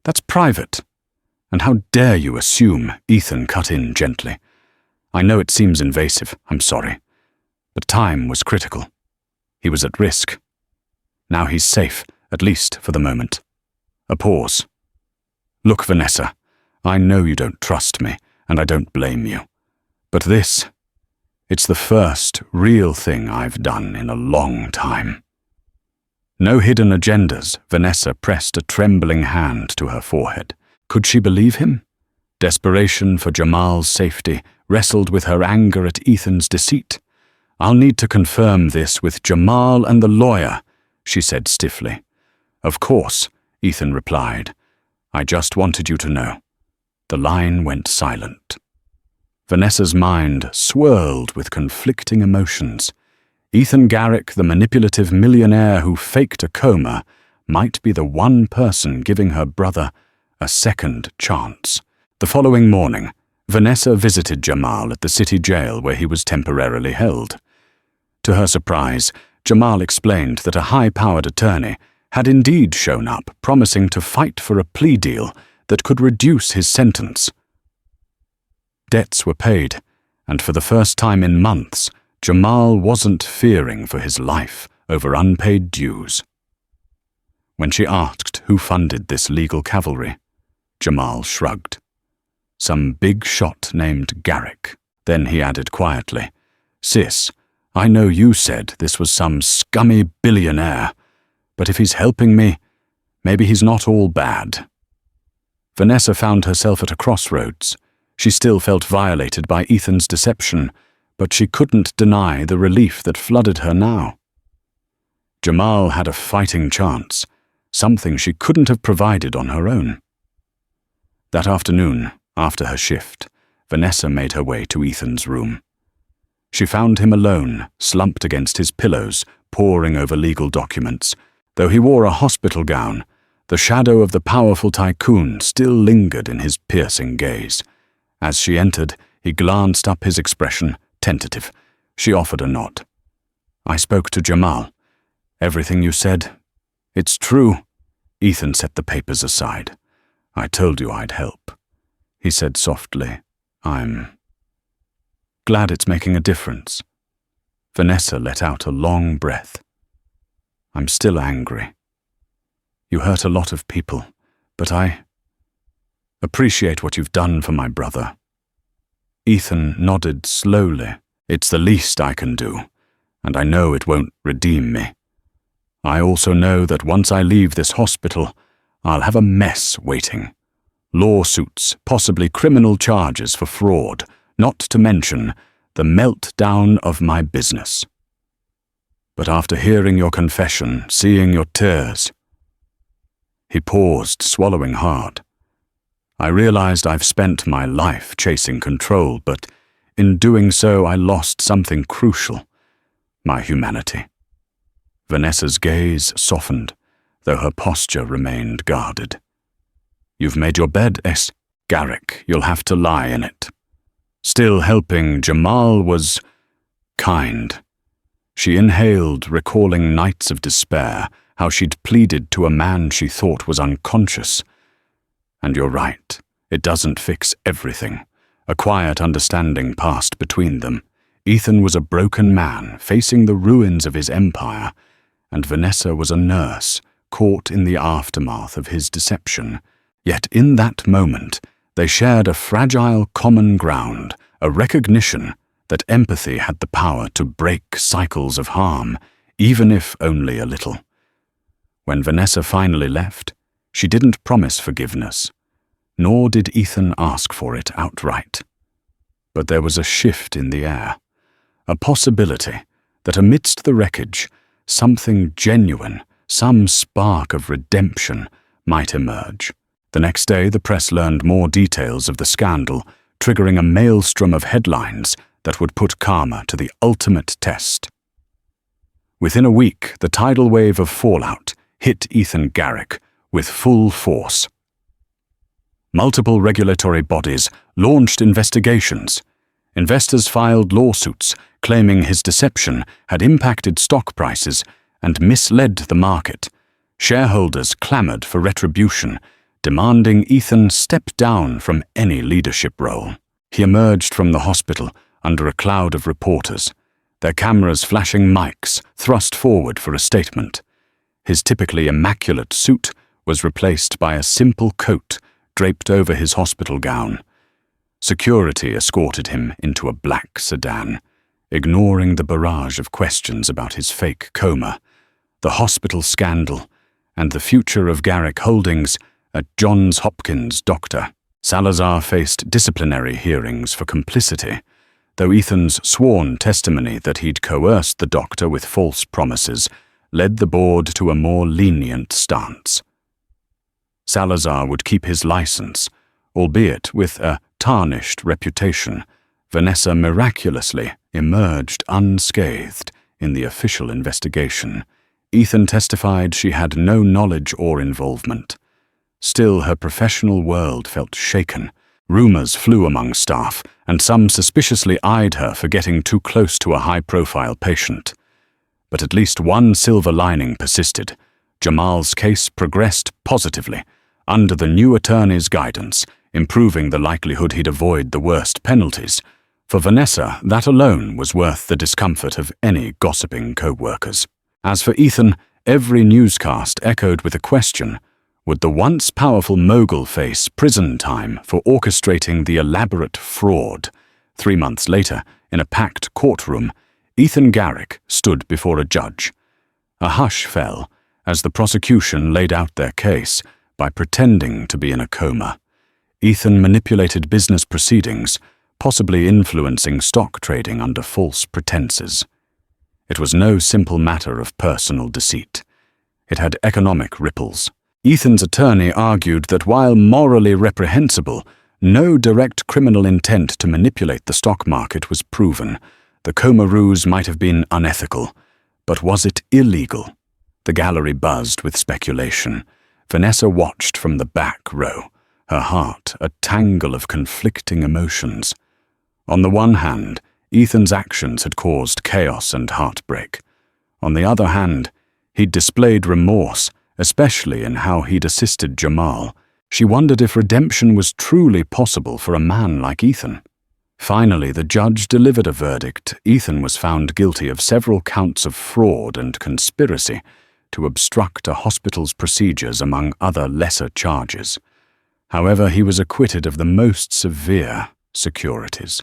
That's private. And how dare you assume?" Ethan cut in gently. "I know it seems invasive, I'm sorry. But time was critical. He was at risk. Now he's safe, at least for the moment." A pause. "Look, Vanessa, I know you don't trust me, and I don't blame you. But it's the first real thing I've done in a long time." No hidden agendas. Vanessa pressed a trembling hand to her forehead. Could she believe him? Desperation for Jamal's safety wrestled with her anger at Ethan's deceit. "I'll need to confirm this with Jamal and the lawyer," she said stiffly. "Of course," Ethan replied. "I just wanted you to know." The line went silent. Vanessa's mind swirled with conflicting emotions. Ethan Garrick, the manipulative millionaire who faked a coma, might be the one person giving her brother a second chance. The following morning, Vanessa visited Jamal at the city jail where he was temporarily held. To her surprise, Jamal explained that a high-powered attorney had indeed shown up, promising to fight for a plea deal that could reduce his sentence. Debts were paid, and for the first time in months, Jamal wasn't fearing for his life over unpaid dues. When she asked who funded this legal cavalry, Jamal shrugged. "Some big shot named Garrick." Then he added quietly, "Sis, I know you said this was some scummy billionaire, but if he's helping me, maybe he's not all bad." Vanessa found herself at a crossroads. She still felt violated by Ethan's deception, but she couldn't deny the relief that flooded her now. Jamal had a fighting chance, something she couldn't have provided on her own. That afternoon, after her shift, Vanessa made her way to Ethan's room. She found him alone, slumped against his pillows, poring over legal documents. Though he wore a hospital gown, the shadow of the powerful tycoon still lingered in his piercing gaze. As she entered, he glanced up, his expression tentative. She offered a nod. "I spoke to Jamal. Everything you said, it's true." Ethan set the papers aside. "I told you I'd help," he said softly. "I'm glad it's making a difference." Vanessa let out a long breath. "I'm still angry. You hurt a lot of people, but I appreciate what you've done for my brother." Ethan nodded slowly. "It's the least I can do, and I know it won't redeem me. I also know that once I leave this hospital, I'll have a mess waiting. Lawsuits, possibly criminal charges for fraud, not to mention the meltdown of my business. But after hearing your confession, seeing your tears..." He paused, swallowing hard. "I realized I've spent my life chasing control, but in doing so I lost something crucial, my humanity." Vanessa's gaze softened, though her posture remained guarded. "You've made your bed, S. Garrick. You'll have to lie in it." Still helping, Jamal was kind. She inhaled, recalling nights of despair, how she'd pleaded to a man she thought was unconscious. "And you're right, it doesn't fix everything. A quiet understanding passed between them. Ethan was a broken man facing the ruins of his empire, and Vanessa was a nurse caught in the aftermath of his deception. Yet in that moment, they shared a fragile common ground, a recognition that empathy had the power to break cycles of harm, even if only a little. When Vanessa finally left, she didn't promise forgiveness, nor did Ethan ask for it outright. But there was a shift in the air, a possibility that amidst the wreckage, something genuine, some spark of redemption might emerge. The next day, the press learned more details of the scandal, triggering a maelstrom of headlines that would put Coma to the ultimate test. Within a week, the tidal wave of fallout hit Ethan Garrick with full force. Multiple regulatory bodies launched investigations. Investors filed lawsuits claiming his deception had impacted stock prices and misled the market. Shareholders clamored for retribution, demanding Ethan step down from any leadership role. He emerged from the hospital under a cloud of reporters, their cameras flashing mics thrust forward for a statement. His typically immaculate suit was replaced by a simple coat draped over his hospital gown. Security escorted him into a black sedan, ignoring the barrage of questions about his fake coma, the hospital scandal, and the future of Garrick Holdings at Johns Hopkins Doctor. Salazar faced disciplinary hearings for complicity, though Ethan's sworn testimony that he'd coerced the doctor with false promises led the board to a more lenient stance. Salazar would keep his license, albeit with a tarnished reputation. Vanessa miraculously emerged unscathed in the official investigation. Ethan testified she had no knowledge or involvement. Still, her professional world felt shaken. Rumors flew among staff, and some suspiciously eyed her for getting too close to a high-profile patient. But at least one silver lining persisted. Jamal's case progressed positively, under the new attorney's guidance, improving the likelihood he'd avoid the worst penalties. For Vanessa, that alone was worth the discomfort of any gossiping co-workers. As for Ethan, every newscast echoed with a question: would the once powerful mogul face prison time for orchestrating the elaborate fraud? 3 months later, in a packed courtroom, Ethan Garrick stood before a judge. A hush fell as the prosecution laid out their case by pretending to be in a coma. Ethan manipulated business proceedings, possibly influencing stock trading under false pretenses. It was no simple matter of personal deceit. It had economic ripples. Ethan's attorney argued that while morally reprehensible, no direct criminal intent to manipulate the stock market was proven. The coma ruse might have been unethical, but was it illegal? The gallery buzzed with speculation. Vanessa watched from the back row, her heart a tangle of conflicting emotions. On the one hand, Ethan's actions had caused chaos and heartbreak. On the other hand, he'd displayed remorse, especially in how he'd assisted Jamal. She wondered if redemption was truly possible for a man like Ethan. Finally, the judge delivered a verdict. Ethan was found guilty of several counts of fraud and conspiracy to obstruct a hospital's procedures, among other lesser charges. However, he was acquitted of the most severe securities.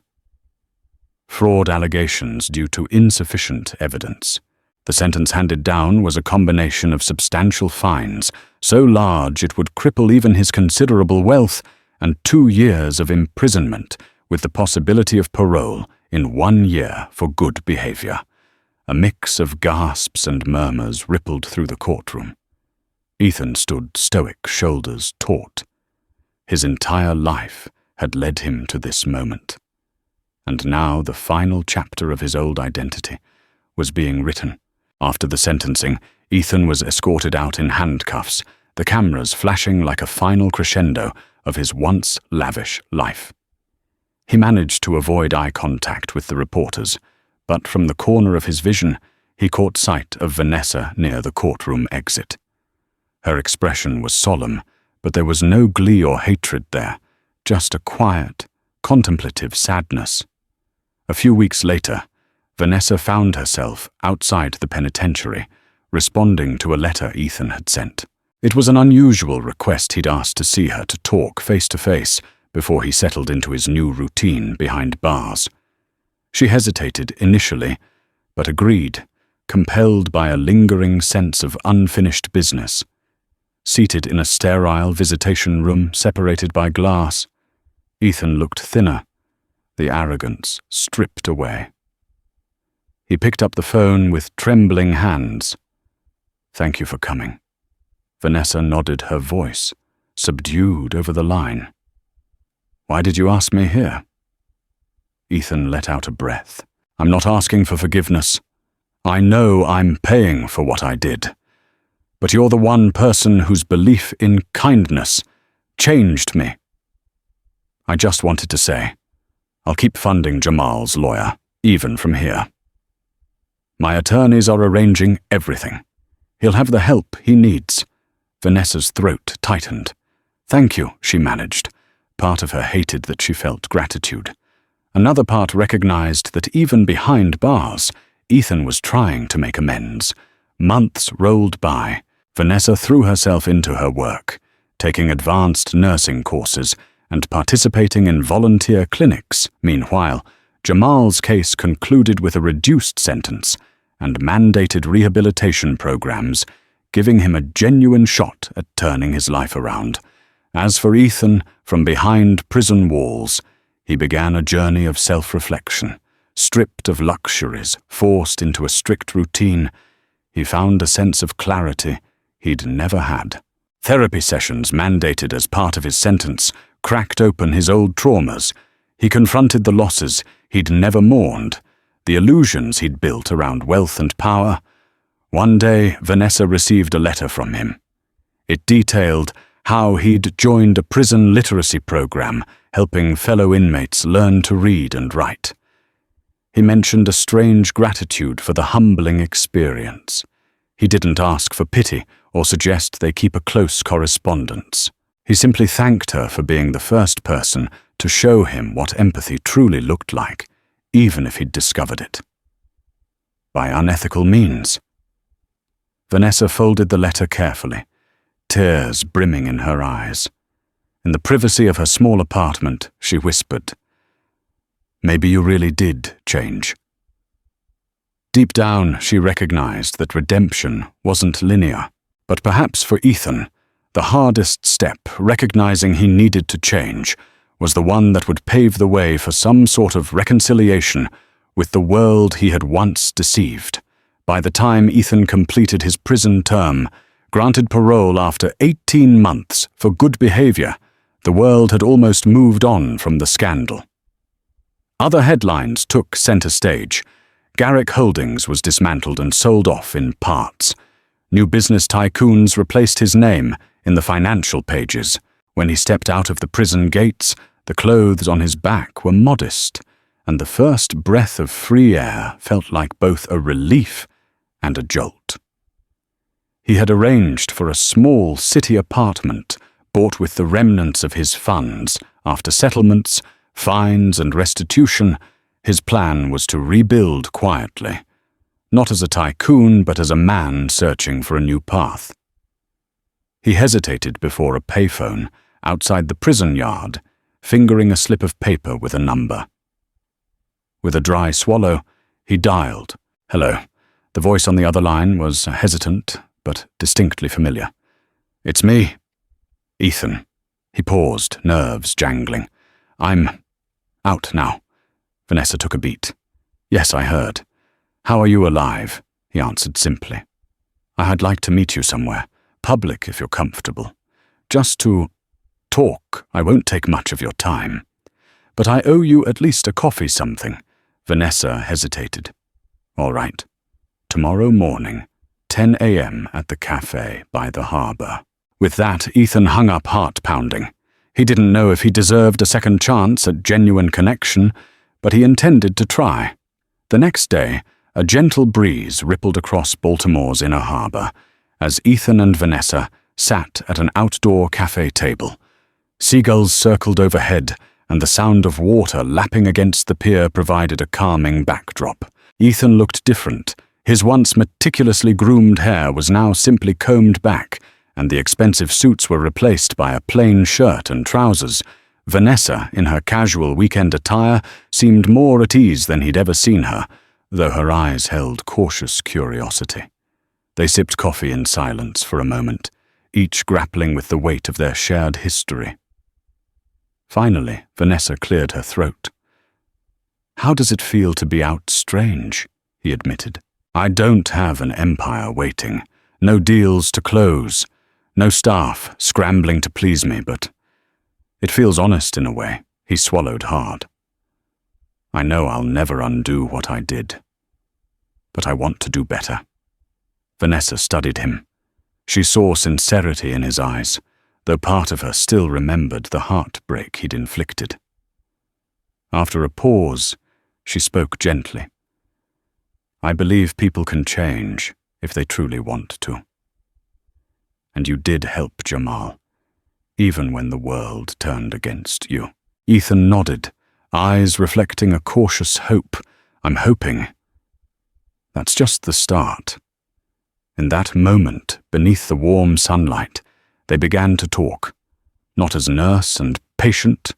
Fraud allegations due to insufficient evidence. The sentence handed down was a combination of substantial fines, so large it would cripple even his considerable wealth, and 2 years of imprisonment, with the possibility of parole in 1 year for good behavior. A mix of gasps and murmurs rippled through the courtroom. Ethan stood stoic, shoulders taut. His entire life had led him to this moment. And now the final chapter of his old identity was being written. After the sentencing, Ethan was escorted out in handcuffs, the cameras flashing like a final crescendo of his once lavish life. He managed to avoid eye contact with the reporters, but from the corner of his vision, he caught sight of Vanessa near the courtroom exit. Her expression was solemn, but there was no glee or hatred there, just a quiet, contemplative sadness. A few weeks later, Vanessa found herself outside the penitentiary, responding to a letter Ethan had sent. It was an unusual request. He'd asked to see her to talk face to face before he settled into his new routine behind bars. She hesitated initially, but agreed, compelled by a lingering sense of unfinished business. Seated in a sterile visitation room separated by glass, Ethan looked thinner, the arrogance stripped away. He picked up the phone with trembling hands. "Thank you for coming." Vanessa nodded, her voice subdued over the line. "Why did you ask me here?" Ethan let out a breath. "I'm not asking for forgiveness. I know I'm paying for what I did. But you're the one person whose belief in kindness changed me. I just wanted to say, I'll keep funding Jamal's lawyer, even from here. My attorneys are arranging everything. He'll have the help he needs." Vanessa's throat tightened. "Thank you," she managed. Part of her hated that she felt gratitude. Another part recognized that even behind bars, Ethan was trying to make amends. Months rolled by. Vanessa threw herself into her work, taking advanced nursing courses and participating in volunteer clinics. Meanwhile, Jamal's case concluded with a reduced sentence and mandated rehabilitation programs, giving him a genuine shot at turning his life around. As for Ethan, from behind prison walls, he began a journey of self-reflection. Stripped of luxuries, forced into a strict routine, he found a sense of clarity he'd never had. Therapy sessions mandated as part of his sentence cracked open his old traumas. He confronted the losses he'd never mourned, the illusions he'd built around wealth and power. One day, Vanessa received a letter from him. It detailed how he'd joined a prison literacy program, helping fellow inmates learn to read and write. He mentioned a strange gratitude for the humbling experience. He didn't ask for pity or suggest they keep a close correspondence. He simply thanked her for being the first person to show him what empathy truly looked like, even if he'd discovered it by unethical means. Vanessa folded the letter carefully, tears brimming in her eyes. In the privacy of her small apartment, she whispered, "Maybe you really did change." Deep down, she recognized that redemption wasn't linear. But perhaps for Ethan, the hardest step, recognizing he needed to change, was the one that would pave the way for some sort of reconciliation with the world he had once deceived. By the time Ethan completed his prison term, granted parole after 18 months for good behavior, the world had almost moved on from the scandal. Other headlines took center stage. Garrick Holdings was dismantled and sold off in parts. New business tycoons replaced his name in the financial pages. When he stepped out of the prison gates, the clothes on his back were modest, and the first breath of free air felt like both a relief and a jolt. He had arranged for a small city apartment bought with the remnants of his funds. After settlements, fines, and restitution, his plan was to rebuild quietly, not as a tycoon but as a man searching for a new path. He hesitated before a payphone outside the prison yard, fingering a slip of paper with a number. With a dry swallow, he dialed. "Hello." The voice on the other line was hesitant, but distinctly familiar. "It's me." "Ethan." He paused, nerves jangling. "I'm out now." Vanessa took a beat. "Yes, I heard. How are you alive?" he answered simply. "I'd like to meet you somewhere, public if you're comfortable. Just to talk. I won't take much of your time. But I owe you at least a coffee something." Vanessa hesitated. "All right. Tomorrow morning, 10 a.m. at the cafe by the harbor." With that, Ethan hung up, heart pounding. He didn't know if he deserved a second chance at genuine connection, but he intended to try. The next day, a gentle breeze rippled across Baltimore's inner harbor as Ethan and Vanessa sat at an outdoor cafe table. Seagulls circled overhead, and the sound of water lapping against the pier provided a calming backdrop. Ethan looked different. His once meticulously groomed hair was now simply combed back, and the expensive suits were replaced by a plain shirt and trousers. Vanessa, in her casual weekend attire, seemed more at ease than he'd ever seen her, though her eyes held cautious curiosity. They sipped coffee in silence for a moment, each grappling with the weight of their shared history. Finally, Vanessa cleared her throat. "How does it feel to be out strange?" he admitted. "I don't have an empire waiting, no deals to close, no staff scrambling to please me, but it feels honest in a way." He swallowed hard. "I know I'll never undo what I did, but I want to do better." Vanessa studied him. She saw sincerity in his eyes, though part of her still remembered the heartbreak he'd inflicted. After a pause, she spoke gently. "I believe people can change if they truly want to. And you did help Jamal, even when the world turned against you." Ethan nodded, eyes reflecting a cautious hope. "I'm hoping. That's just the start." In that moment, beneath the warm sunlight, they began to talk, not as nurse and patient,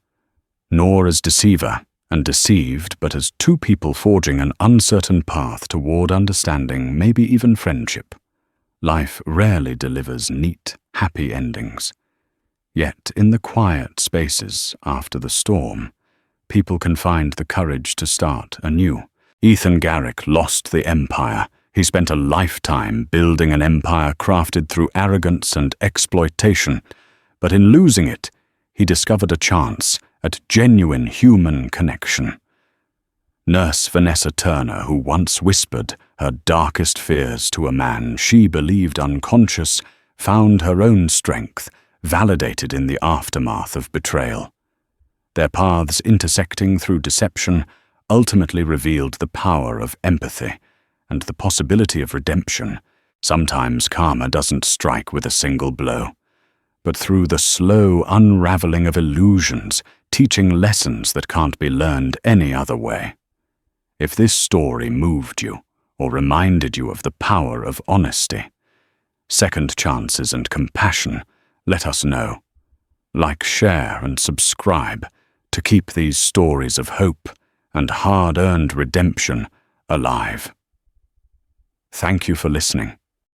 nor as deceiver and deceived, but as two people forging an uncertain path toward understanding, maybe even friendship. Life rarely delivers neat, happy endings. Yet, in the quiet spaces after the storm, people can find the courage to start anew. Ethan Garrick lost the empire. He spent a lifetime building an empire crafted through arrogance and exploitation, but in losing it, he discovered a chance at genuine human connection. Nurse Vanessa Turner, who once whispered her darkest fears to a man she believed unconscious, found her own strength, validated in the aftermath of betrayal. Their paths intersecting through deception ultimately revealed the power of empathy and the possibility of redemption. Sometimes karma doesn't strike with a single blow, but through the slow unraveling of illusions, teaching lessons that can't be learned any other way. If this story moved you, or reminded you of the power of honesty, second chances and compassion, let us know. Like, share, and subscribe to keep these stories of hope and hard-earned redemption alive. Thank you for listening.